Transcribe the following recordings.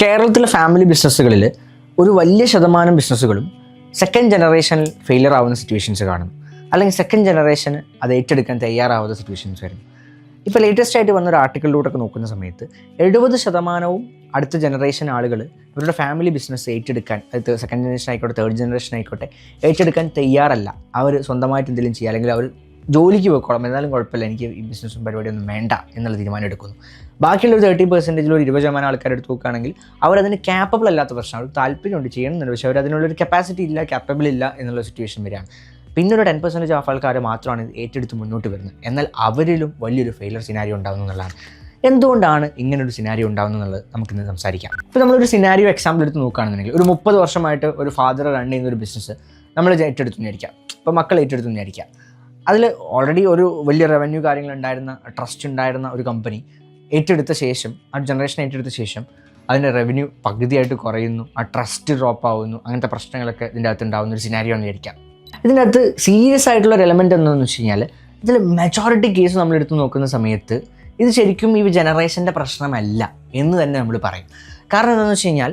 കേരളത്തിലെ ഫാമിലി ബിസിനസ്സുകളിൽ ഒരു വലിയ ശതമാനം ബിസിനസ്സുകളും സെക്കൻഡ് ജനറേഷനിൽ ഫെയിലിയർ ആവുന്ന സിറ്റുവേഷൻസ് കാണും, അല്ലെങ്കിൽ സെക്കൻഡ് ജനറേഷന് അത് ഏറ്റെടുക്കാൻ തയ്യാറാവുന്ന സിറ്റുവേഷൻസ് വരും. ഇപ്പോൾ ലേറ്റസ്റ്റ് ആയിട്ട് വന്നൊരു ആർട്ടിക്കിളിലൂടെയൊക്കെ നോക്കുന്ന സമയത്ത് 70% അടുത്ത ജനറേഷൻ ആളുകൾ ഇവരുടെ ഫാമിലി ബിസിനസ് ഏറ്റെടുക്കാൻ, അത് സെക്കൻഡ് ജനറേഷൻ ആയിക്കോട്ടെ തേർഡ് ജനറേഷൻ ആയിക്കോട്ടെ, ഏറ്റെടുക്കാൻ തയ്യാറല്ല. അവർ സ്വന്തമായിട്ട് എന്തെങ്കിലും ചെയ്യുക, അല്ലെങ്കിൽ അവർ ജോലിക്ക് പോയിക്കോളാം, എന്നാലും കുഴപ്പമില്ല, എനിക്ക് ഈ ബിസിനസ്സും പരിപാടിയൊന്നും വേണ്ട എന്നുള്ള തീരുമാനം എടുക്കുന്നു. ബാക്കിയുള്ള ഒരു 30% ഒരു 20% ആൾക്കാർ എടുത്ത് നോക്കുകയാണെങ്കിൽ അവരതിന് ക്യാപ്പബിൾ അല്ലാത്ത പ്രശ്നം, അവർ താല്പര്യമുണ്ട് ചെയ്യണമെന്നുണ്ട്, പക്ഷേ അവർ അതിനുള്ളൊരു കപ്പാസിറ്റി ഇല്ല, ക്യാപ്പബിൾ ഇല്ല എന്നുള്ള സിറ്റുവേഷൻ വരികയാണ്. പിന്നെ ഒരു 10% ഓഫ് ആൾക്കാർ മാത്രമാണ് ഇത് ഏറ്റെടുത്ത് മുന്നോട്ട് വരുന്നത്. എന്നാൽ അവരിലും വലിയൊരു ഫെയിലിയർ സിനാരിയോ ഉണ്ടാകുന്നു എന്നുള്ളതാണ്. എന്തുകൊണ്ടാണ് ഇങ്ങനൊരു സിനാരിയോ ഉണ്ടാകുന്നത് എന്നുള്ളത് നമുക്കിന്ന് സംസാരിക്കാം. ഇപ്പോൾ നമ്മളൊരു സിനാരിയോ എക്സാമ്പിൾ എടുത്ത് നോക്കുകയാണെന്നുണ്ടെങ്കിൽ, ഒരു 30 വർഷമായിട്ട് ഒരു ഫാദർ റൺ ചെയ്യുന്ന ഒരു ബിസിനസ് നമ്മൾ ഏറ്റെടുത്തു വിചാരിക്കാം. ഇപ്പോൾ മക്കൾ ഏറ്റെടുത്തു വിചാരിക്കാം. അതിൽ ഓൾറെഡി ഒരു വലിയ റവന്യൂ കാര്യങ്ങളുണ്ടായിരുന്ന, ട്രസ്റ്റ് ഉണ്ടായിരുന്ന ഒരു കമ്പനി ഏറ്റെടുത്ത ശേഷം, ആ ജനറേഷൻ ഏറ്റെടുത്ത ശേഷം അതിൻ്റെ റവന്യൂ പകുതിയായിട്ട് കുറയുന്നു, ആ ട്രസ്റ്റ് ഡ്രോപ്പ് ആവുന്നു, അങ്ങനത്തെ പ്രശ്നങ്ങളൊക്കെ ഇതിൻ്റെ അകത്ത് ഉണ്ടാകുന്ന ഒരു സിനാരിയോ എന്ന് വിചാരിക്കാം. ഇതിൻ്റെ അകത്ത് സീരിയസ് ആയിട്ടുള്ള ഒരു എലമെൻറ്റ് എന്താണെന്ന് വെച്ച് കഴിഞ്ഞാൽ, ഇതിൽ മെജോറിറ്റി കേസ് നമ്മളെടുത്ത് നോക്കുന്ന സമയത്ത് ഇത് ശരിക്കും ഈ ജനറേഷൻ്റെ പ്രശ്നമല്ല എന്ന് തന്നെ നമ്മൾ പറയും. കാരണം എന്താണെന്ന് വെച്ച് കഴിഞ്ഞാൽ,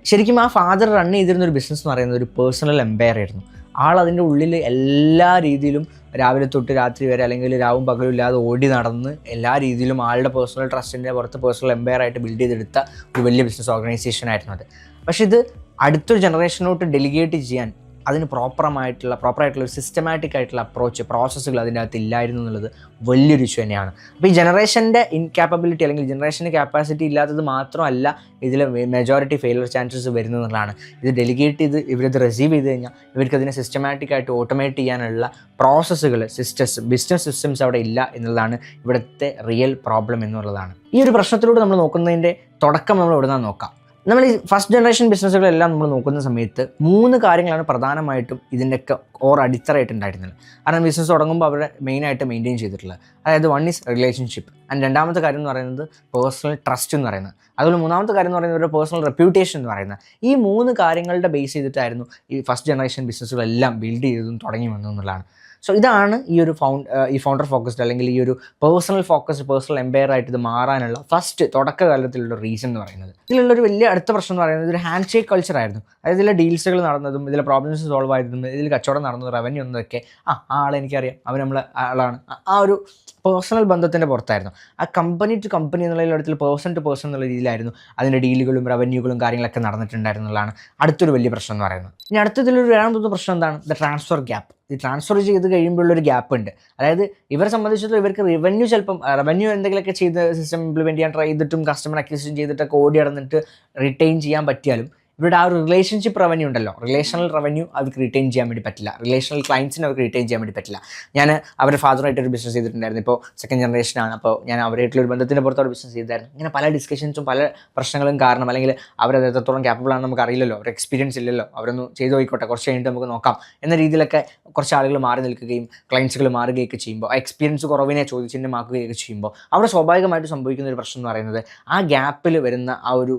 ശരിക്കും ആ ഫാദർ റൺ ചെയ്തിരുന്ന ഒരു ബിസിനസ് എന്ന് പറയുന്നത് ഒരു പേഴ്സണൽ എംപയർ ആയിരുന്നു. ആളതിൻ്റെ ഉള്ളിൽ എല്ലാ രീതിയിലും രാവിലെ തൊട്ട് രാത്രി വരെ, അല്ലെങ്കിൽ രാവും പകലും ഇല്ലാതെ ഓടി നടന്ന് എല്ലാ രീതിയിലും ആളുടെ പേഴ്സണൽ ട്രസ്റ്റിൻ്റെ പുറത്ത് പേഴ്സണൽ എംപയർ ആയിട്ട് ബിൽഡ് ചെയ്തെടുത്ത ഒരു വലിയ ബിസിനസ് ഓർഗനൈസേഷൻ ആയിരുന്നു അത്. പക്ഷേ ഇത് അടുത്തൊരു ജനറേഷനോട്ട് ഡെലിഗേറ്റ് ചെയ്യാൻ അതിന് പ്രോപ്പറായിട്ടുള്ള ഒരു സിസ്റ്റമാറ്റിക് ആയിട്ടുള്ള അപ്രോച്ച്, പ്രോസസ്സുകൾ അതിൻ്റെ അകത്ത് ഇല്ലായിരുന്നു എന്നുള്ളത് വലിയൊരു ഇഷ്യൂ തന്നെയാണ്. അപ്പോൾ ഈ ജനറേഷൻ്റെ ഇൻകാപ്പബിലിറ്റി, അല്ലെങ്കിൽ ജനറേഷൻ്റെ ക്യാപ്പാസിറ്റി ഇല്ലാത്തത് മാത്രമല്ല ഇതിൽ മെജോറിറ്റി ഫെയിലിയർ ചാൻസസ് വരുന്നതെന്നുള്ളതാണ്. ഇത് ഡെലിഗേറ്റ് ചെയ്ത് ഇവരത് റിസീവ് ചെയ്ത് കഴിഞ്ഞാൽ ഇവർക്ക് അതിനെ സിസ്റ്റമാറ്റിക്കായിട്ട് ഓട്ടോമേറ്റ് ചെയ്യാനുള്ള പ്രോസസ്സുകൾ, ബിസിനസ് സിസ്റ്റംസ് അവിടെ ഇല്ല എന്നുള്ളതാണ് ഇവിടുത്തെ റിയൽ പ്രോബ്ലം എന്നുള്ളതാണ്. ഈ ഒരു പ്രശ്നത്തിലൂടെ നമ്മൾ നോക്കുന്നതിൻ്റെ തുടക്കം നമ്മൾ ഇവിടെ നിന്ന് നോക്കാം. നമ്മൾ ഈ ഫസ്റ്റ് ജനറേഷൻ ബിസിനസ്സുകളെല്ലാം നമ്മൾ നോക്കുന്ന സമയത്ത് 3 കാര്യങ്ങളാണ് പ്രധാനമായിട്ടും ഇതിൻ്റെയൊക്കെ അടിത്തറയായിട്ടുണ്ടായിരുന്നത്. കാരണം ബിസിനസ് തുടങ്ങുമ്പോൾ അവരുടെ മെയിനായിട്ട് മെയിൻറ്റെയിൻ ചെയ്തിട്ടുള്ളത്, അതായത് 1 ഈസ് റിലേഷൻഷിപ്പ്, ആൻഡ് 2ാമത്തെ കാര്യം എന്ന് പറയുന്നത് പേഴ്സണൽ ട്രസ്റ്റ് എന്ന് പറയുന്നത്, അതുപോലെ 3ാമത്തെ കാര്യം എന്ന് പറയുന്നത് അവരുടെ പേഴ്സണൽ റെപ്യൂട്ടേഷൻ എന്ന് പറയുന്നത്. ഈ 3 കാര്യങ്ങളുടെ ബേസ് ചെയ്തിട്ടായിരുന്നു ഈ ഫസ്റ്റ് ജനറേഷൻ ബിസിനസ്സുകളെല്ലാം ബിൽഡ് ചെയ്തതും തുടങ്ങി വന്നതെന്നുള്ളതാണ്. സോ ഇതാണ് ഈ ഒരു ഫൗണ്ടർ ഫോക്കസ്ഡ്, അല്ലെങ്കിൽ ഈ ഒരു പേഴ്സണൽ ഫോക്കസ്ഡ്, പേഴ്സണൽ എംപയർ ആയിട്ട് ഇത് മാറാനുള്ള ഫസ്റ്റ് തുടക്കകാലത്തിലുള്ള റീസൺ എന്ന് പറയുന്നത്. ഇതിലുള്ളൊരു വലിയ അടുത്ത പ്രശ്നം എന്ന് പറയുന്നത് ഒരു ഹാൻഡ് ഷേക്ക് കൾച്ചർ ആയിരുന്നു. അതായത് ഇതിലെ ഡീൽസുകൾ നടന്നതും, ഇതിലെ പ്രോബ്ലംസ് സോൾവ് ആയതും, ഇതിൽ കച്ചവടം നടന്നതും, റവന്യൂ എന്നതൊക്കെ ആ ആളെ എനിക്കറിയാം, അവർ നമ്മളെ ആളാണ്, ആ ഒരു പേഴ്സണൽ ബന്ധത്തിൻ്റെ പുറത്തായിരുന്നു. ആ കമ്പനി ടു കമ്പനി എന്നുള്ള പേഴ്സൺ ടു പേഴ്സൺ എന്നുള്ള രീതിയിലായിരുന്നു അതിൻ്റെ ഡീലുകളും റവന്യൂകളും കാര്യങ്ങളൊക്കെ നടന്നിട്ടുണ്ടായിരുന്നുള്ളതാണ് അടുത്തൊരു വലിയ പ്രശ്നം എന്ന് പറയുന്നത്. ഇനി അടുത്തതിലൊരു രണ്ടാമത്തെ പ്രശ്നം എന്താണ്? The transfer gap. ഈ ട്രാൻസ്ഫർ ചെയ്ത് കഴിയുമ്പോഴുള്ളൊരു ഗ്യാപ്പ് ഉണ്ട്. അതായത് ഇവരെ സംബന്ധിച്ചിടത്തോളം ഇവർക്ക് റവന്യൂ എന്തെങ്കിലുമൊക്കെ ചെയ്ത് സിസ്റ്റം ഇംപ്ലിമെൻറ്റ് ചെയ്യാൻ ട്രൈ ചെയ്തിട്ടും കസ്റ്റമർ അക്വിസിഷൻ ചെയ്തിട്ടൊക്കെ ഓടി നടന്നിട്ട് റിട്ടൈൻ ചെയ്യാൻ പറ്റിയാലും ഇവരുടെ ആ ഒരു റിലേഷൻഷിപ്പ് റവന്യൂ ഉണ്ടല്ലോ, റിലേഷണൽ റവന്യൂ അവർക്ക് റിട്ടൈൻ ചെയ്യാൻ വേണ്ടി പറ്റില്ല, റിലേഷണൽ ക്ലയൻസിന് അവർക്ക് റിട്ടൈൻ ചെയ്യാൻ വേണ്ടി പറ്റില്ല. ഞാൻ അവരുടെ ഫാദറായിട്ടൊരു ബിസിനസ് ചെയ്തിട്ടുണ്ടായിരുന്നു, ഇപ്പോൾ സെക്കൻഡ് ജനറേഷനാണ്, അപ്പോൾ ഞാൻ അവരായിട്ടുള്ളൊരു ബന്ധത്തിൻ്റെ പുറത്തോട് ബിസിനസ് ചെയ്തായിരുന്നു. ഇങ്ങനെ പല ഡിസ്കഷൻസും പല പ്രശ്നങ്ങളും കാരണം, അല്ലെങ്കിൽ അവരത് എത്രത്തോളം ക്യാപ്പബിളാണെന്ന് നമുക്ക് അറിയില്ലല്ലോ, അവർ എക്സ്പീരിയൻസ് ഇല്ലല്ലോ, അവരൊന്ന് ചെയ്ത് പോയിക്കോട്ടെ, കുറച്ച് കഴിഞ്ഞിട്ട് നമുക്ക് നോക്കാം എന്ന രീതിയിലൊക്കെ കുറച്ച് ആളുകൾ മാറി നിൽക്കുകയും ക്ലയൻസുകൾ മാറുകയൊക്കെ ചെയ്യുമ്പോൾ, ആ എക്സ്പീരിയൻസ് കുറവിനെ ചോദ്യചിഹ്നമാക്കുകയൊക്കെ ചെയ്യുമ്പോൾ അവിടെ സ്വാഭാവികമായിട്ട് സംഭവിക്കുന്ന ഒരു പ്രശ്നം എന്ന് പറയുന്നത് ആ ഗ്യാപ്പിൽ വരുന്ന ആ ഒരു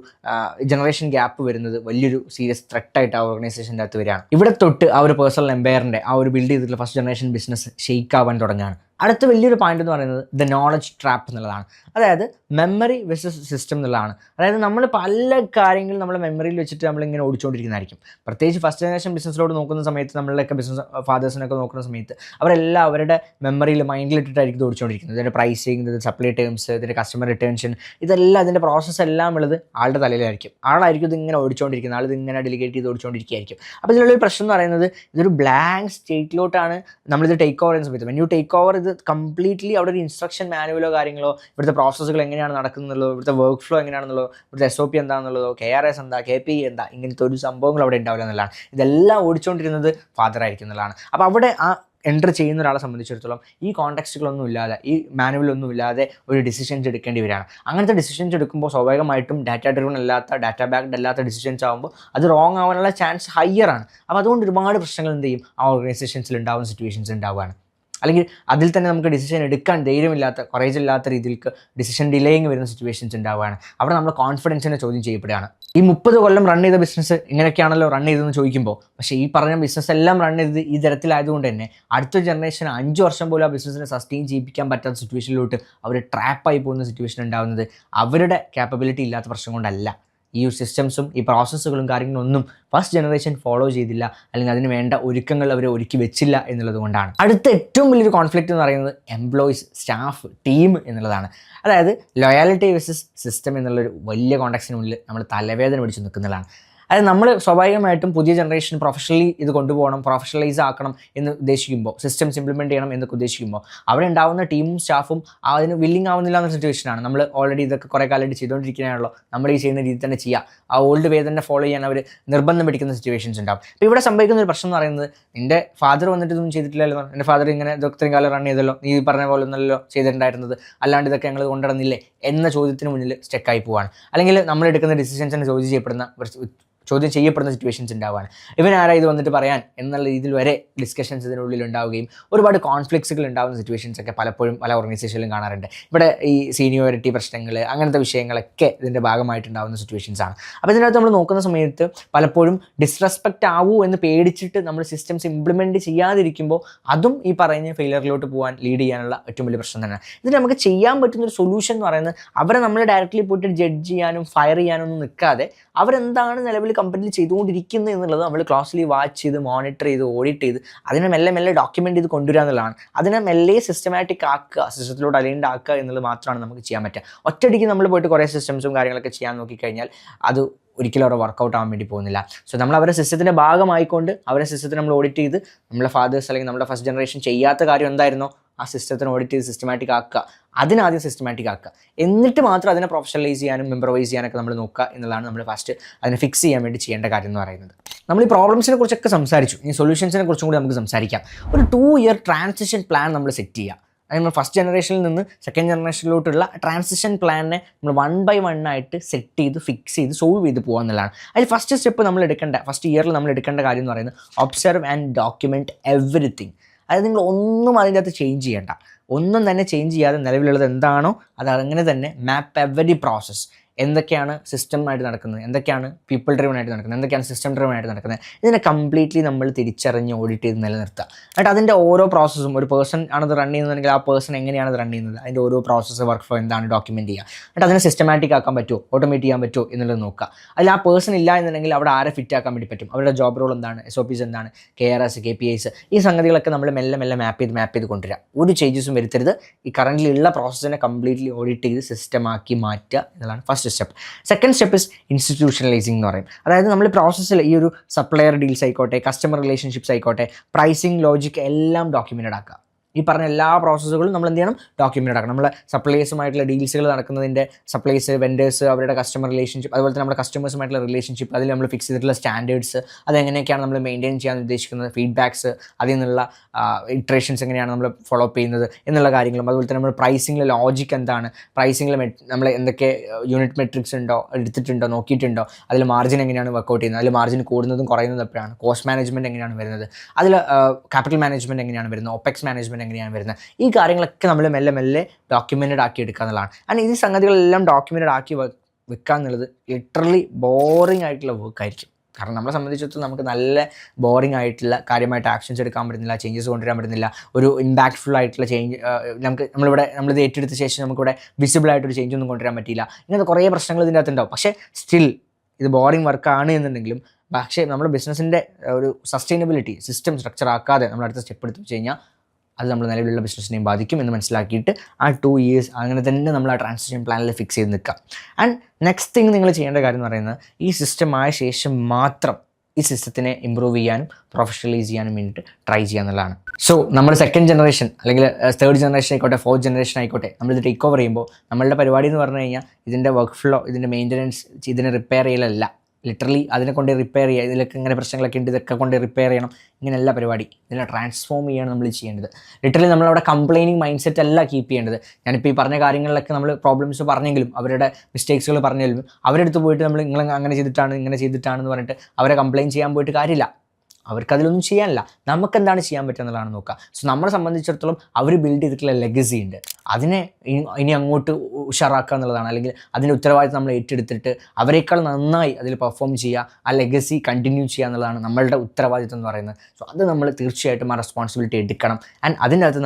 ജനറേഷൻ ഗ്യാപ്പ് വരുന്നത് വലിയൊരു സീരിയസ് ത്രെട്ടായിട്ട് ആ ഓർഗനൈസേഷൻ്റെ അകത്ത് വരികയാണ്. ഇവിടെ തൊട്ട് ആ ഒരു പേഴ്സണൽ എംപയറിൻ്റെ ആ ഒരു ബിൽഡ് ചെയ്തിട്ടുള്ള ഫസ്റ്റ് ജനറേഷൻ ബിസിനസ് ഷെയ്ക്ക് ആവാൻ തുടങ്ങുകയാണ്. അടുത്ത വലിയൊരു പോയിന്റ് എന്ന് പറയുന്നത് ദ നോളജ് ട്രാപ്പ് എന്നുള്ളതാണ്. അതായത് മെമ്മറി വെസസ് സിസ്റ്റം എന്നുള്ളതാണ്. അതായത് നമ്മൾ പല കാര്യങ്ങളും നമ്മൾ മെമ്മറിയിൽ വെച്ചിട്ട് നമ്മളിങ്ങനെ ഓടിച്ചുകൊണ്ടിരിക്കുന്നതായിരിക്കും. പ്രത്യേകിച്ച് ഫസ്റ്റ് ജനറേഷൻ ബിസിനസ്സിലോട്ട് നോക്കുന്ന സമയത്ത്, നമ്മളുടെയൊക്കെ ബിസിനസ് ഫാദേഴ്സിനൊക്കെ നോക്കുന്ന സമയത്ത് അവരെല്ലാം അവരുടെ മെമ്മറിയിൽ മൈൻഡിലിട്ടിട്ടായിരിക്കും ഓടിച്ചുകൊണ്ടിരിക്കുന്നത്. ഇതിൻ്റെ പ്രൈസിങ്, ഇതിൻ്റെ സപ്ലൈ ടേംസ്, ഇതിൻ്റെ കസ്റ്റമർ റിട്ടേൺഷൻ, ഇതെല്ലാം അതിൻ്റെ പ്രോസസ്സ് എല്ലാം ഉള്ളത് ആളുടെ തലയിലായിരിക്കും. ആളായിരിക്കും ഇതിങ്ങനെ ഓടിച്ചുകൊണ്ടിരിക്കുന്നത്, ആൾ ഇതിങ്ങനെ ഡെലിഗേറ്റ് ചെയ്ത് ഓടിച്ചുകൊണ്ടിരിക്കുകയായിരിക്കും. അപ്പോൾ ഇതിലുള്ളൊരു പ്രശ്നം എന്ന് പറയുന്നത് ഇതൊരു ബ്ലാങ്ക് സ്റ്റേറ്റിലോട്ടാണ് നമ്മളിത് ടേക്ക് ഓവർ ചെയ്യുന്ന സമയത്ത്. വെൻ യു ടേക്ക് ഓവർ ഇത് കംപ്ലീറ്റ്ലി അവിടെ ഒരു ഇൻസ്ട്രക്ഷൻ മാനുവലോ കാര്യങ്ങളോ, ഇവിടുത്തെ പ്രോസസ്സുകൾ എങ്ങനെയാണ് നടക്കുന്നുള്ളതോ, ഇവിടുത്തെ വർക്ക് ഫ്ലോ എങ്ങനെയാണെന്നുള്ളതോ, ഇവിടുത്തെ SOP എന്താണെന്നുള്ളതോ, KRS എന്താ, KPI എന്താ, ഇങ്ങനത്തെ ഒരു സംഭവങ്ങൾ അവിടെ ഉണ്ടാവില്ല എന്നുള്ളതാണ്. ഇതെല്ലാം ഓടിച്ചുകൊണ്ടിരുന്നത് ഫാദർ ആയിരിക്കും എന്നുള്ളതാണ്. അപ്പോൾ അവിടെ ആ എൻ്റർ ചെയ്യുന്ന ഒരാളെ സംബന്ധിച്ചിടത്തോളം ഈ കോൺടെക്സ്റ്റുകളൊന്നും ഇല്ലാതെ, ഈ മാനുവലൊന്നും ഇല്ലാതെ ഒരു ഡിസിഷൻസ് എടുക്കേണ്ടി വരികയാണ്. അങ്ങനത്തെ ഡിസിഷൻസ് എടുക്കുമ്പോൾ സ്വാഭാവികമായിട്ടും ഡാറ്റ ഡ്രിവൺ അല്ലാത്ത, ഡാറ്റ ബാക്ക്ഡ് അല്ലാത്ത ഡിസിഷൻസ് ആകുമ്പോൾ അത് റോങ് ആവാനുള്ള ചാൻസ് ഹയർ ആണ്. അപ്പോൾ അതുകൊണ്ട് ഒരുപാട് പ്രശ്നങ്ങൾ എന്ത് ചെയ്യും, ആ ഓർഗനൈസേഷൻസിൽ ഉണ്ടാകുന്ന സിറ്റുവേഷൻസ് ഉണ്ടാവുകയാണ്. അല്ലെങ്കിൽ അതിൽ തന്നെ നമുക്ക് ഡിസിഷൻ എടുക്കാൻ ധൈര്യമില്ലാത്ത, കറേജ് ഇല്ലാത്ത രീതിയിലേക്ക് ഡിസിഷൻ ഡിലേയിങ് വരുന്ന സിറ്റുവേഷൻസ് ഉണ്ടാവുകയാണ്. അവിടെ നമ്മൾ കോൺഫിഡൻസിനെ ചോദ്യം ചെയ്യപ്പെടുകയാണ്. ഈ 30 കൊല്ലം റൺ ചെയ്ത ബിസിനസ് ഇങ്ങനെയൊക്കെയാണല്ലോ റൺ ചെയ്തതെന്ന് ചോദിക്കുമ്പോൾ, പക്ഷേ ഈ പറഞ്ഞ ബിസിനസ് എല്ലാം റൺ ചെയ്തത് ഈ തരത്തിലായതുകൊണ്ട് തന്നെ അടുത്ത ജനറേഷൻ 5 വർഷം പോലും ആ ബിസിനസ്സിനെ സസ്റ്റെയിൻ ചെയ്യിപ്പിക്കാൻ പറ്റാത്ത സിറ്റുവേഷനിലോട്ട് അവർ ട്രാപ്പായി പോകുന്ന സിറ്റുവേഷൻ ഉണ്ടാകുന്നത് അവരുടെ ക്യാപ്പബിലിറ്റി ഇല്ലാത്ത പ്രശ്നം കൊണ്ടല്ല, ഈ സിസ്റ്റംസും ഈ പ്രോസസ്സുകളും കാര്യങ്ങളൊന്നും ഫസ്റ്റ് ജനറേഷൻ ഫോളോ ചെയ്തില്ല, അല്ലെങ്കിൽ അതിന് വേണ്ട ഒരുക്കങ്ങൾ അവർ ഒരുക്കി വെച്ചില്ല എന്നുള്ളത് കൊണ്ടാണ്. അടുത്ത ഏറ്റവും വലിയൊരു കോൺഫ്ലിക്റ്റ് എന്ന് പറയുന്നത് എംപ്ലോയീസ്, സ്റ്റാഫ്, ടീം എന്നുള്ളതാണ്. അതായത് ലോയാലിറ്റി വേഴ്സസ് സിസ്റ്റം എന്നുള്ളൊരു വലിയ കോൺടാക്സിന് മുന്നിൽ നമ്മൾ തലവേദന പിടിച്ച് നിൽക്കുന്നതാണ്. അതായത് നമ്മൾ സ്വാഭാവികമായിട്ടും പുതിയ ജനറേഷൻ പ്രൊഫഷണലി ഇത് കൊണ്ടുപോകണം, പ്രൊഫഷണലൈസ് ആക്കണം എന്ന് ഉദ്ദേശിക്കുമ്പോൾ, സിസ്റ്റംസ് ഇംപ്ലിമെൻറ്റ് ചെയ്യണം എന്നൊക്കെ ഉദ്ദേശിക്കുമ്പോൾ അവിടെ ഉണ്ടാവുന്ന ടീമും സ്റ്റാഫും അതിന് വില്ലിങ് ആവുന്നില്ല എന്ന സിറ്റുവേഷനാണ്. നമ്മൾ ഓൾറെഡി ഇതൊക്കെ കുറേ കാലമായിട്ട് ചെയ്തുകൊണ്ടിരിക്കുന്നതാണല്ലോ, നമ്മൾ ഈ ചെയ്യുന്ന രീതി തന്നെ ചെയ്യുക, ആ ഓൾഡ് വേ തന്നെ ഫോളോ ചെയ്യാൻ അവർ നിർബന്ധം പിടിക്കുന്ന സിറ്റുവേഷൻസ് ഉണ്ടാവും. അപ്പോൾ ഇവിടെ സംഭവിക്കുന്ന ഒരു പ്രശ്നം എന്ന് പറയുന്നത്, നിൻ്റെ ഫാദർ വന്നിട്ട് ഇതൊന്നും ചെയ്തിട്ടില്ലല്ലോ, എൻ്റെ ഫാദർ ഇങ്ങനെ ഇതൊക്കെ ഇത്രയും കാലം റൺ ചെയ്തല്ലോ, നീ പറഞ്ഞ പോലെ ഒന്നല്ലോ ചെയ്തിട്ടുണ്ടായിരുന്നത്, അല്ലാണ്ട് ഇതൊക്കെ ഞങ്ങൾ കൊണ്ടുവന്നില്ലേ എന്ന ചോദ്യത്തിന് മുന്നിൽ സ്റ്റെക്കായി പോവാണ്. അല്ലെങ്കിൽ നമ്മൾ എടുക്കുന്ന ഡിസിഷൻസിനെ ചോദ്യം ചെയ്യപ്പെടുന്ന സിറ്റുവേഷൻസ് ഉണ്ടാവുകയാണ്. ഇവനാരാ ഇത് വന്നിട്ട് പറയാൻ എന്നുള്ള രീതിയിൽ വരെ ഡിസ്കഷൻസ് ഇതിനുള്ളിൽ ഉണ്ടാവുകയും ഒരുപാട് കോൺഫ്ലിക്ട്സുകൾ ഉണ്ടാകുന്ന സിറ്റുവേഷൻസ് ഒക്കെ പലപ്പോഴും പല ഓർഗനൈസേഷനിലും കാണാറുണ്ട്. ഇവിടെ ഈ സീനിയോറിറ്റി പ്രശ്നങ്ങൾ, അങ്ങനത്തെ വിഷയങ്ങളൊക്കെ ഇതിൻ്റെ ഭാഗമായിട്ടുണ്ടാകുന്ന സിറ്റുവേഷൻസാണ്. അപ്പോൾ ഇതിനകത്ത് നമ്മൾ നോക്കുന്ന സമയത്ത് പലപ്പോഴും ഡിസ്റെസ്പെക്റ്റ് ആവൂ എന്ന് പേടിച്ചിട്ട് നമ്മൾ സിസ്റ്റംസ് ഇംപ്ലിമെൻറ്റ് ചെയ്യാതിരിക്കുമ്പോൾ അതും ഈ പറയുന്ന ഫെയിലിയറിലോട്ട് പോകാൻ ലീഡ് ചെയ്യാനുള്ള ഏറ്റവും വലിയ പ്രശ്നം തന്നെയാണ്. ഇതിന് നമുക്ക് ചെയ്യാൻ പറ്റുന്നൊരു സൊല്യൂഷൻ എന്ന് പറയുന്നത്, അവരെ നമ്മൾ ഡയറക്റ്റ്ലി പോയിട്ട് ജഡ്ജ് ചെയ്യാനും ഫയർ ചെയ്യാനും ഒന്നും നിൽക്കാതെ അവരെന്താണ് നിലവിൽ കമ്പനിയിൽ ചെയ്തുകൊണ്ടിരിക്കുന്നത് എന്നുള്ളത് നമ്മൾ ക്ലോസ്ലി വാച്ച് ചെയ്ത് മോണിറ്റർ ചെയ്ത് ഓഡിറ്റ് ചെയ്ത് അതിനെ മെല്ലെ ഡോക്യുമെൻ്റ് ചെയ്ത് കൊണ്ടുവരിക എന്നുള്ളതാണ്. അതിനെ മെല്ലെ സിസ്റ്റമാറ്റിക് ആക്കുക, സിസ്റ്റത്തിലോട്ട് അലൈൻഡ് ആക്കുക എന്നുള്ളത് മാത്രമാണ് നമുക്ക് ചെയ്യാൻ പറ്റുക. ഒറ്റയടിക്ക് നമ്മൾ പോയിട്ട് കുറേ സിസ്റ്റംസും കാര്യങ്ങളൊക്കെ ചെയ്യാൻ നോക്കിക്കഴിഞ്ഞാൽ അത് ഒരിക്കലും അവിടെ വർക്കൗട്ട് ആവാൻ വേണ്ടി പോകുന്നില്ല. സോ നമ്മൾ അവരുടെ സിസ്റ്റത്തിൻ്റെ ഭാഗമായിക്കൊണ്ട് അവരുടെ സിസ്റ്റത്തെ നമ്മൾ ഓഡിറ്റ് ചെയ്ത്, നമ്മളെ ഫാദേഴ്സ് അല്ലെങ്കിൽ നമ്മുടെ ഫസ്റ്റ് ജനറേഷൻ ചെയ്യാത്ത കാര്യം എന്തായിരുന്നോ ആ സിസ്റ്റത്തിന് ഓഡിറ്റ് ചെയ്ത് സിസ്റ്റമാറ്റിക് ആക്കുക, അതിനാദ്യം സിസ്റ്റമാറ്റിക് ആക്കുക, എന്നിട്ട് മാത്രം അതിനെ പ്രൊഫഷണലൈസ് ചെയ്യാനും ഇംപ്രവൈസ് ചെയ്യാനൊക്കെ നമ്മൾ നോക്കുക എന്നുള്ളതാണ് നമ്മൾ ഫസ്റ്റ് അതിനെ ഫിക്സ് ചെയ്യാൻ വേണ്ടി ചെയ്യേണ്ട കാര്യം എന്ന് പറയുന്നത്. നമ്മൾ ഈ പ്രോബ്ലംസിനെ കുറിച്ചൊക്കെ സംസാരിച്ചു, ഈ സൊല്യൂഷൻസിനെ കുറിച്ചും കൂടി നമുക്ക് സംസാരിക്കാം. ഒരു 2 ഇയർ ട്രാൻസിഷൻ പ്ലാൻ നമ്മൾ സെറ്റ് ചെയ്യുക. നമ്മൾ ഫസ്റ്റ് ജനറേഷനിൽ നിന്ന് സെക്കൻഡ് ജനറേഷനിലോട്ടുള്ള ട്രാൻസിഷൻ പ്ലാനിനെ നമ്മൾ 1 by 1 ആയിട്ട് സെറ്റ് ചെയ്ത് ഫിക്സ് ചെയ്ത് സോൾവ് ചെയ്ത് പോകുക എന്നുള്ളതാണ്. അതിൽ ഫസ്റ്റ് സ്റ്റെപ്പ് നമ്മൾ എടുക്കേണ്ട, ഫസ്റ്റ് ഇയറിൽ നമ്മൾ എടുക്കേണ്ട കാര്യം എന്ന് പറയുന്നത് ഒബ്സർവ് ആൻഡ് ഡോക്യുമെൻറ്റ് എവറിത്തിങ്. അതായത് നിങ്ങൾ ഒന്നും അതിൻ്റെ അകത്ത് ചേഞ്ച് ചെയ്യേണ്ട, ഒന്നും തന്നെ ചേഞ്ച് ചെയ്യാതെ നിലവിലുള്ളത് എന്താണോ അത് അങ്ങനെ തന്നെ മാപ്പ് എവറി പ്രോസസ്സ്. എന്തൊക്കെയാണ് സിസ്റ്റമായിട്ട് നടക്കുന്നത്, എന്തൊക്കെയാണ് പീപ്പിൾ ഡ്രിവൺ ആയിട്ട് നടക്കുന്നത്, എന്തൊക്കെയാണ് സിസ്റ്റം ഡ്രിവൺ ആയിട്ട് നടക്കുന്നത്, ഇതിനെ കംപ്ലീറ്റ്ലി നമ്മൾ തിരിച്ചറിഞ്ഞ് ഓഡിറ്റ് ചെയ്ത് നിലനിർത്തുക. എന്നിട്ട് അതിൻ്റെ ഓരോ പ്രോസസ്സും, ഒരു പേഴ്സൺ ആണത് റൺ ചെയ്യുന്നതെങ്കിൽ ആ പേഴ്സൺ എങ്ങനെയാണ് അത് റൺ ചെയ്യുന്നത്, അതിൻ്റെ ഓരോ പ്രോസസ്സ് വർക്ക് ഫ്ലോ എന്താണ് ഡോക്യുമെൻറ്റ് ചെയ്യുക. എന്നിട്ട് അതിനെ സിസ്റ്റമാറ്റിക് ആക്കാൻ പറ്റുമോ, ഓട്ടോമേറ്റ് ചെയ്യാൻ പറ്റുമോ എന്നുള്ളത് നോക്കുക. അതിൽ ആ പേഴ്സൺ ഇല്ല എന്നുണ്ടെങ്കിൽ അവിടെ ആരെ ഫിറ്റ് ആക്കാൻ വേണ്ടി പറ്റും, അവരുടെ ജോബ് റോൾ എന്താണ്, SOPs എന്താണ്, KRS, KPIs, ഈ സംഗതികളൊക്കെ നമ്മൾ മെല്ലെ മാപ്പ് ചെയ്ത് കൊണ്ടുവരിക. ഒരു ചേഞ്ചസും വരുത്തരുത്. ഈ കറൻ്റ് ഉള്ള പ്രോസസ്സിനെ കംപ്ലീറ്റ്ലി ഓഡിറ്റ് ചെയ്ത് സിസ്റ്റമാക്കി മാറ്റുക എന്നുള്ളതാണ് first step. Second step is institutionalising എന്ന് പറയും. അതായത് നമ്മൾ പ്രോസസ്സിൽ ഈ ഒരു സപ്ലയർ ഡീൽസ് ആയിക്കോട്ടെ, കസ്റ്റമർ റിലേഷൻഷിപ്സ് ആയിക്കോട്ടെ, പ്രൈസിങ് ലോജിക് എല്ലാം ഡോക്യുമെൻറ്റഡ് ആക്കുക. ഈ പറഞ്ഞ എല്ലാ പ്രോസസ്സുകളും നമ്മൾ എന്ത് ചെയ്യണം, ഡോക്യുമെൻ്റ് ആക്കണം. നമ്മൾ സപ്ലൈസുമായിട്ടുള്ള ഡീൽസുകൾ നടക്കുന്നതിൻ്റെ സപ്ലൈസ്, വെൻഡേഴ്സ്, അവരുടെ കസ്റ്റമർ റിലേഷൻഷിപ്പ്, അതുപോലെ തന്നെ നമ്മുടെ കസ്റ്റമേഴ്സുമായിട്ടുള്ള റിലേഷൻഷിപ്പ്, അതിൽ നമ്മൾ ഫിക്സ് ചെയ്തിട്ടുള്ള സ്റ്റാൻഡേർഡ്സ്, അതെങ്ങനെയൊക്കെയാണ് നമ്മൾ മെയിൻറ്റെയിൻ ചെയ്യാൻ ഉദ്ദേശിക്കുന്നത്, ഫീഡ്ബാക്സ്, അതിൽ നിന്നുള്ള ഇറ്ററേഷൻസ് എങ്ങനെയാണ് നമ്മൾ ഫോളോ അപ്പ് ചെയ്യുന്നത് എന്നുള്ള കാര്യങ്ങളും, അതുപോലെ തന്നെ നമ്മൾ പ്രൈസിങ്ങിലെ ലോജിക് എന്താണ്, പ്രൈസിങ്ങിൽ നമ്മൾ എന്തൊക്കെ യൂണിറ്റ് മെട്രിക്സ് ഉണ്ടോ, എടുത്തിട്ടുണ്ടോ, നോക്കിയിട്ടുണ്ടോ, അതിൽ മാർജിൻ എങ്ങനെയാണ് വർക്കൗട്ട് ചെയ്യുന്നത്, അതിൽ മാർജിൻ കൂടുന്നതും കുറയുന്നതും എപ്പോഴാണ്, കോസ്റ്റ് മാനേജ്മെൻറ്റ് എങ്ങനെയാണ് വരുന്നത്, അതിൽ ക്യാപിറ്റൽ മാനേജ്മെൻറ്റ് എങ്ങനെയാണ് വരുന്നത്, OPEX മാനേജ്മെൻറ്റ് എങ്ങനെയാണ് വരുന്നത്, ഈ കാര്യങ്ങളൊക്കെ നമ്മൾ മെല്ലെ ഡോക്യുമെൻറ്റഡ് ആക്കി എടുക്കുക എന്നുള്ളതാണ്. ആൻഡ് ഈ സംഗതികളെല്ലാം ഡോക്യുമെൻറ്റഡ് ആക്കി വെക്കുക എന്നുള്ളത് ലിറ്ററലി ബോറിംഗ് ആയിട്ടുള്ള വർക്ക് ആയിരിക്കും. കാരണം നമ്മളെ സംബന്ധിച്ചിടത്തോളം നമുക്ക് നല്ല ബോറിംഗ് ആയിട്ടുള്ള കാര്യമായിട്ട് ആക്ഷൻസ് എടുക്കാൻ പറ്റുന്നില്ല, ചേഞ്ചസ് കൊണ്ടുവരാൻ പറ്റുന്നില്ല, ഒരു ഇമ്പാക്റ്റ്ഫുൾ ആയിട്ടുള്ള ചേഞ്ച് നമ്മളിത് ഏറ്റെടുത്ത ശേഷം നമുക്കിവിടെ വിസിബിൾ ആയിട്ടൊരു ചേഞ്ച് ഒന്നും കൊണ്ടുവരാൻ പറ്റില്ല. ഇങ്ങനത്തെ കുറേ പ്രശ്നങ്ങൾ ഇതിൻ്റെ അകത്തുണ്ടാവും. പക്ഷേ സ്റ്റിൽ ഇത് ബോറിംഗ് വർക്കാണ് എന്നുണ്ടെങ്കിലും, പക്ഷേ നമ്മുടെ ബിസിനസ്സിൻ്റെ ഒരു സസ്റ്റൈനബിലിറ്റി സിസ്റ്റം സ്ട്രക്ചർ ആക്കാതെ നമ്മൾ അടുത്ത സ്റ്റെപ്പ് എടുത്ത് വെച്ച് കഴിഞ്ഞാൽ അത് നമ്മൾ നിലവിലുള്ള ബിസിനസ്സിനെയും ബാധിക്കും എന്ന് മനസ്സിലാക്കിയിട്ട് ആ 2 ഇയേഴ്സ് അങ്ങനെ തന്നെ നമ്മൾ ആ ട്രാൻസിഷൻ പ്ലാനിൽ ഫിക്സ് ചെയ്ത് നിൽക്കാം. ആൻഡ് നെക്സ്റ്റ് തിങ് നിങ്ങൾ ചെയ്യേണ്ട കാര്യം എന്ന് പറയുന്നത്, ഈ സിസ്റ്റം ആയ ശേഷം മാത്രം ഈ സിസ്റ്റത്തിനെ ഇമ്പ്രൂവ് ചെയ്യാനും പ്രൊഫഷണലൈസ് ചെയ്യാനും വേണ്ടിയിട്ട് ട്രൈ ചെയ്യുക എന്നുള്ളതാണ്. സോ നമ്മൾ സെക്കൻഡ് ജനറേഷൻ അല്ലെങ്കിൽ തേർഡ് ജനറേഷൻ ആയിക്കോട്ടെ, ഫോർത്ത് ജനറേഷൻ ആയിക്കോട്ടെ, നമ്മളിത് ടേക്ക് ഓവർ ചെയ്യുമ്പോൾ നമ്മളുടെ പരിപാടി എന്ന് പറഞ്ഞു കഴിഞ്ഞാൽ ഇതിൻ്റെ വർക്ക് ഫ്ലോ, ഇതിൻ്റെ മെയിൻ്റനൻസ്, ഇതിനെ റിപ്പയർ ചെയ്യലല്ല. ലിറ്ററലി അതിനെ കൊണ്ട് റിപ്പയർ ചെയ്യുക, ഇതിലൊക്കെ ഇങ്ങനെ പ്രശ്നങ്ങളൊക്കെ ഉണ്ട്, ഇതൊക്കെ കൊണ്ട് റിപ്പയർ ചെയ്യണം, ഇങ്ങനെയല്ല പരിപാടി. ഇതിനെ ട്രാൻസ്ഫോം ചെയ്യാണ് നമ്മൾ ചെയ്യേണ്ടത്. ലിറ്ററലി നമ്മളവിടെ കംപ്ലൈനിങ് മൈൻഡ് സെറ്റ് അല്ല കീപ്പ് ചെയ്യേണ്ടത്. ഞാനിപ്പോൾ ഈ പറഞ്ഞ കാര്യങ്ങളിലൊക്കെ നമ്മൾ പ്രോബ്ലംസ് പറഞ്ഞെങ്കിലും, അവരുടെ മിസ്റ്റേക്സുകൾ പറഞ്ഞെങ്കിലും, അവരുടെ അടുത്ത് പോയിട്ട് നമ്മൾ നിങ്ങൾ അങ്ങനെ ചെയ്തിട്ടാണ് ഇങ്ങനെ ചെയ്തിട്ടാണെന്ന് പറഞ്ഞിട്ട് അവരെ കംപ്ലൈൻറ്റ് ചെയ്യാൻ പോയിട്ട് കാര്യമില്ല. അവർക്കതിലൊന്നും ചെയ്യാനില്ല. നമുക്കെന്താണ് ചെയ്യാൻ പറ്റുക എന്നുള്ളതാണ് നോക്കുക. സോ നമ്മളെ സംബന്ധിച്ചിടത്തോളം അവർ ബിൽഡ് ചെയ്തിട്ടുള്ള ലെഗസി ഉണ്ട്, അതിനെ ഇനി അങ്ങോട്ട് ഉഷാറാക്കുക എന്നുള്ളതാണ്. അല്ലെങ്കിൽ അതിൻ്റെ ഉത്തരവാദിത്തം നമ്മൾ ഏറ്റെടുത്തിട്ട് അവരെക്കാൾ നന്നായി അതിൽ പെർഫോം ചെയ്യുക, ആ ലെഗസി കണ്ടിന്യൂ ചെയ്യുക എന്നുള്ളതാണ് നമ്മളുടെ ഉത്തരവാദിത്തം എന്ന് പറയുന്നത്. സോ അത് നമ്മൾ തീർച്ചയായിട്ടും ആ റെസ്പോൺസിബിലിറ്റി എടുക്കണം. ആൻഡ് അതിൻ്റെ അകത്ത്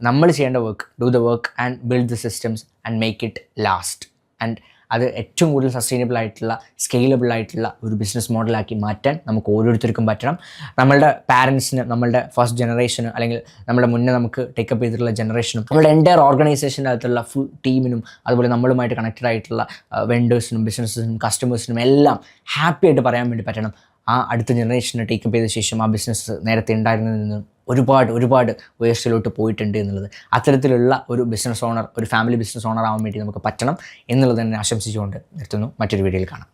നമ്മൾ ചെയ്യേണ്ട work, do the work and build the systems and make it last. And അത് ഏറ്റവും കൂടുതൽ സസ്റ്റൈനബിൾ ആയിട്ടുള്ള സ്കെയിലബിൾ ആയിട്ടുള്ള ഒരു ബിസിനസ് മോഡലാക്കി മാറ്റാൻ നമുക്ക് ഓരോരുത്തർക്കും പറ്റണം. നമ്മളുടെ പാരൻസിന്, നമ്മളുടെ ഫസ്റ്റ് ജനറേഷന്, അല്ലെങ്കിൽ നമ്മുടെ മുന്നേ നമുക്ക് ടേക്കപ്പ് ചെയ്തിട്ടുള്ള ജനറേഷനും, നമ്മുടെ എൻ്റയർ ഓർഗനൈസേഷൻ്റെ അകത്തുള്ള ഫുൾ ടീമിനും, അതുപോലെ നമ്മളുമായിട്ട് കണക്റ്റഡ് ആയിട്ടുള്ള വെൻഡേഴ്സിനും ബിസിനസ്സിനും കസ്റ്റമേഴ്സിനും എല്ലാം ഹാപ്പി ആയിട്ട് പറയാൻ വേണ്ടി പറ്റണം, ആ അടുത്ത ജനറേഷനെ ടേക്കപ്പ് ചെയ്ത ശേഷം ആ ബിസിനസ് നേരത്തെ ഉണ്ടായിരുന്നതിൽ നിന്ന് ഒരുപാട് ഉയർച്ചയിലോട്ട് പോയിട്ടുണ്ട് എന്നുള്ളത്. അത്തരത്തിലുള്ള ഒരു ബിസിനസ് ഓണർ, ഒരു ഫാമിലി ബിസിനസ് ഓണർ ആവാൻ വേണ്ടി നമുക്ക് പറ്റണം എന്നുള്ളത് തന്നെ ആശംസിച്ചുകൊണ്ട് നിർത്തുന്നു. മറ്റൊരു വീഡിയോയിൽ കാണാം.